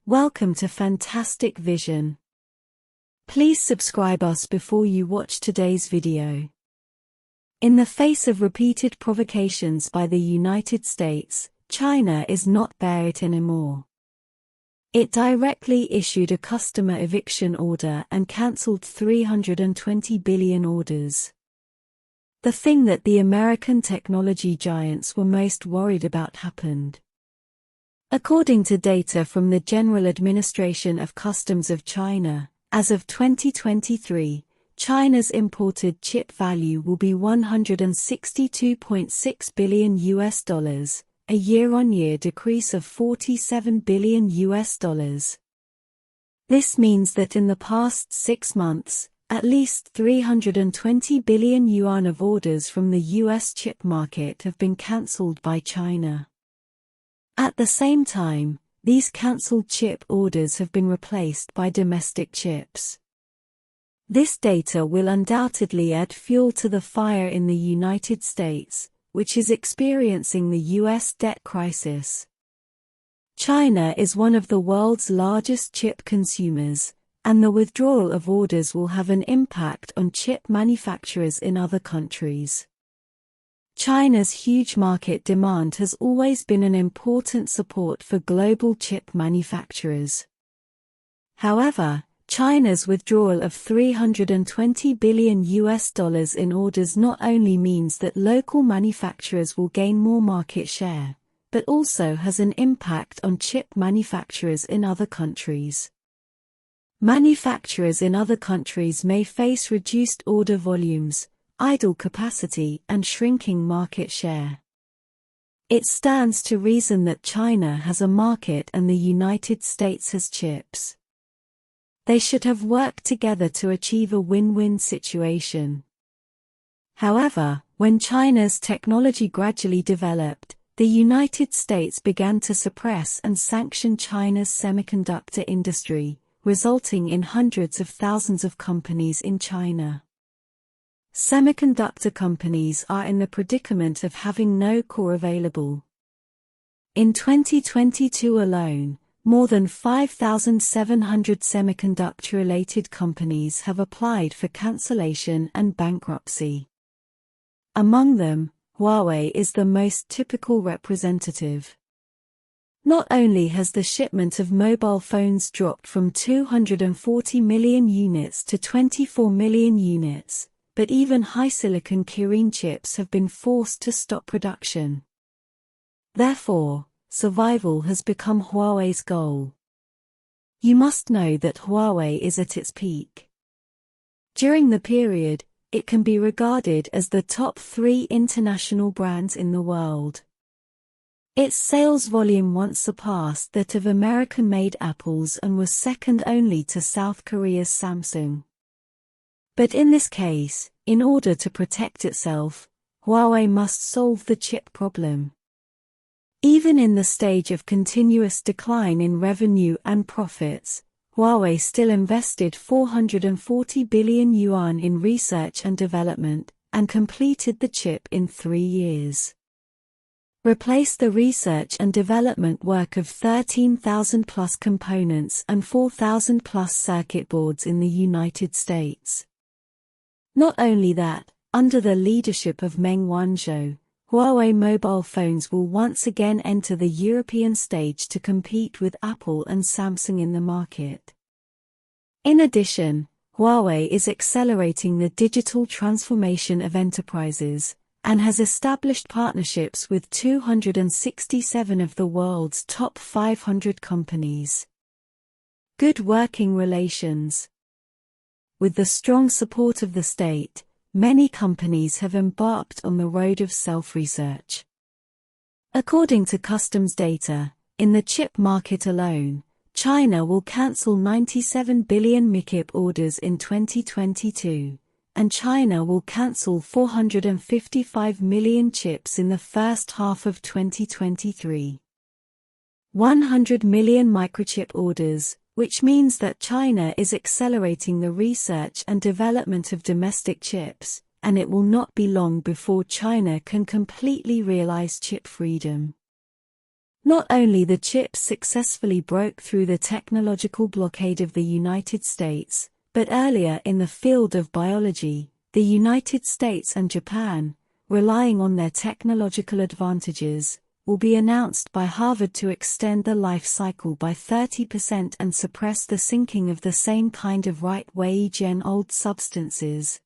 Welcome to Fantastic Vision. Please subscribe us before you watch today's video. In the face of repeated provocations by the United States, China is not bear it anymore. It directly issued a customer eviction order and cancelled 320 billion orders. The thing that the American technology giants were most worried about happened. According to data from the General Administration of Customs of China, as of 2023, China's imported chip value will be $162.6 billion, a year-on-year decrease of $47 billion. This means that in the past 6 months, at least 320 billion yuan of orders from the US chip market have been cancelled by China. At the same time, these cancelled chip orders have been replaced by domestic chips. This data will undoubtedly add fuel to the fire in the United States, which is experiencing the US debt crisis. China is one of the world's largest chip consumers, and the withdrawal of orders will have an impact on chip manufacturers in other countries. China's huge market demand has always been an important support for global chip manufacturers. However, China's withdrawal of $320 billion in orders not only means that local manufacturers will gain more market share, but also has an impact on chip manufacturers in other countries. Manufacturers in other countries may face reduced order volumes, idle capacity, and shrinking market share. It stands to reason that China has a market and the United States has chips. They should have worked together to achieve a win-win situation. However, when China's technology gradually developed, the United States began to suppress and sanction China's semiconductor industry, resulting in hundreds of thousands of companies in China. Semiconductor companies are in the predicament of having no core available. In 2022 alone, more than 5,700 semiconductor-related companies have applied for cancellation and bankruptcy. Among them, Huawei is the most typical representative. Not only has the shipment of mobile phones dropped from 240 million units to 24 million units, but even high-silicon Kirin chips have been forced to stop production. Therefore, survival has become Huawei's goal. You must know that Huawei is at its peak. During the period, it can be regarded as the top 3 international brands in the world. Its sales volume once surpassed that of American-made Apple's and was second only to South Korea's Samsung. But in this case, in order to protect itself, Huawei must solve the chip problem. Even in the stage of continuous decline in revenue and profits, Huawei still invested 440 billion yuan in research and development, and completed the chip in 3 years. Replace the research and development work of 13,000 plus components and 4,000 plus circuit boards in the United States. Not only that, under the leadership of Meng Wanzhou, Huawei mobile phones will once again enter the European stage to compete with Apple and Samsung in the market. In addition, Huawei is accelerating the digital transformation of enterprises, and has established partnerships with 267 of the world's top 500 companies. Good working relations. With the strong support of the state, many companies have embarked on the road of self-research. According to customs data, in the chip market alone, China will cancel 97 billion MICIP orders in 2022, and China will cancel 455 million chips in the first half of 2023. 100 million microchip orders, which means that China is accelerating the research and development of domestic chips, and it will not be long before China can completely realize chip freedom. Not only the chips successfully broke through the technological blockade of the United States, but earlier in the field of biology, the United States and Japan, relying on their technological advantages, will be announced by Harvard to extend the life cycle by 30% and suppress the sinking of the same kind of right-way-gen-old substances.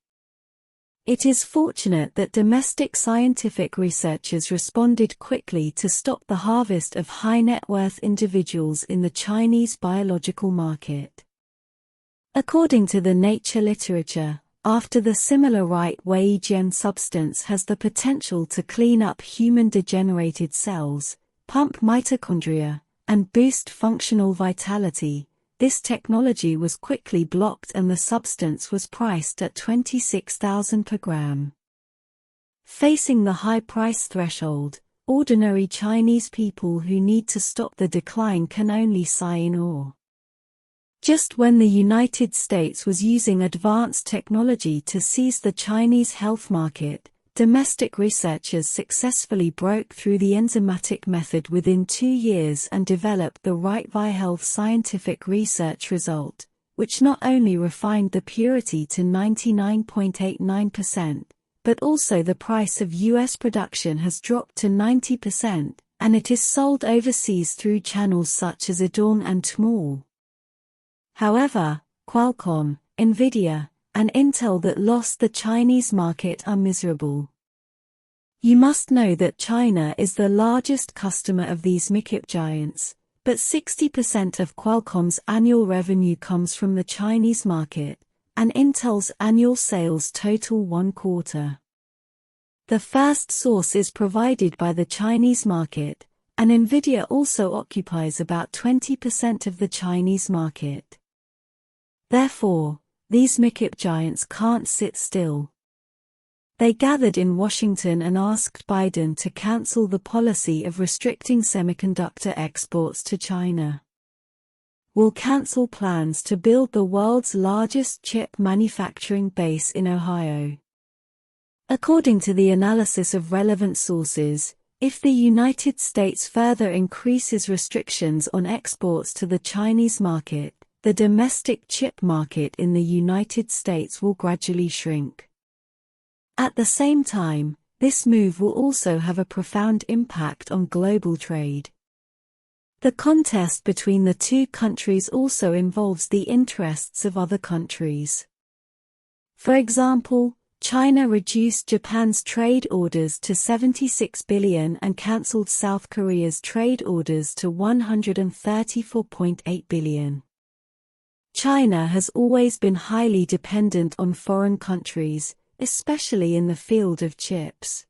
It is fortunate that domestic scientific researchers responded quickly to stop the harvest of high-net-worth individuals in the Chinese biological market. According to the Nature literature, after the similar right-way-gen substance has the potential to clean up human degenerated cells, pump mitochondria, and boost functional vitality, this technology was quickly blocked and the substance was priced at $26,000 per gram. Facing the high price threshold, ordinary Chinese people who need to stop the decline can only sigh in awe. Just when the United States was using advanced technology to seize the Chinese health market, domestic researchers successfully broke through the enzymatic method within 2 years and developed the right-by-health scientific research result, which not only refined the purity to 99.89%, but also the price of U.S. production has dropped to 90%, and it is sold overseas through channels such as Adorn and Tmall. However, Qualcomm, Nvidia, and Intel that lost the Chinese market are miserable. You must know that China is the largest customer of these chip giants, but 60% of Qualcomm's annual revenue comes from the Chinese market, and Intel's annual sales total 1/4. The first source is provided by the Chinese market, and Nvidia also occupies about 20% of the Chinese market. Therefore, these chip giants can't sit still. They gathered in Washington and asked Biden to cancel the policy of restricting semiconductor exports to China. Will cancel plans to build the world's largest chip manufacturing base in Ohio. According to the analysis of relevant sources, if the United States further increases restrictions on exports to the Chinese market, the domestic chip market in the United States will gradually shrink. At the same time, this move will also have a profound impact on global trade. The contest between the two countries also involves the interests of other countries. For example, China reduced Japan's trade orders to $76 billion and cancelled South Korea's trade orders to $134.8 billion. China has always been highly dependent on foreign countries, especially in the field of chips.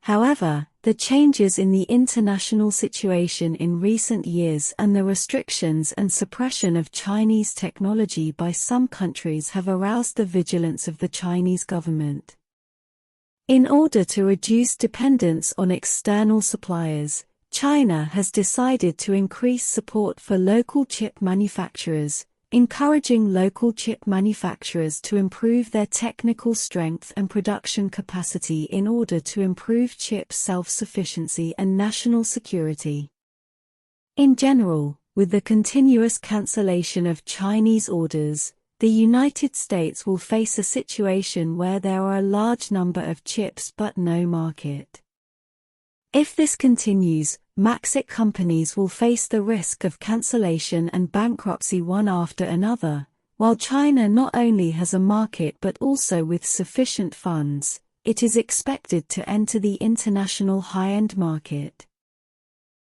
However, the changes in the international situation in recent years and the restrictions and suppression of Chinese technology by some countries have aroused the vigilance of the Chinese government. In order to reduce dependence on external suppliers, China has decided to increase support for local chip manufacturers, encouraging local chip manufacturers to improve their technical strength and production capacity in order to improve chip self-sufficiency and national security. In general, with the continuous cancellation of Chinese orders, the United States will face a situation where there are a large number of chips but no market. If this continues, Maxit companies will face the risk of cancellation and bankruptcy one after another, while China not only has a market but also with sufficient funds, it is expected to enter the international high-end market.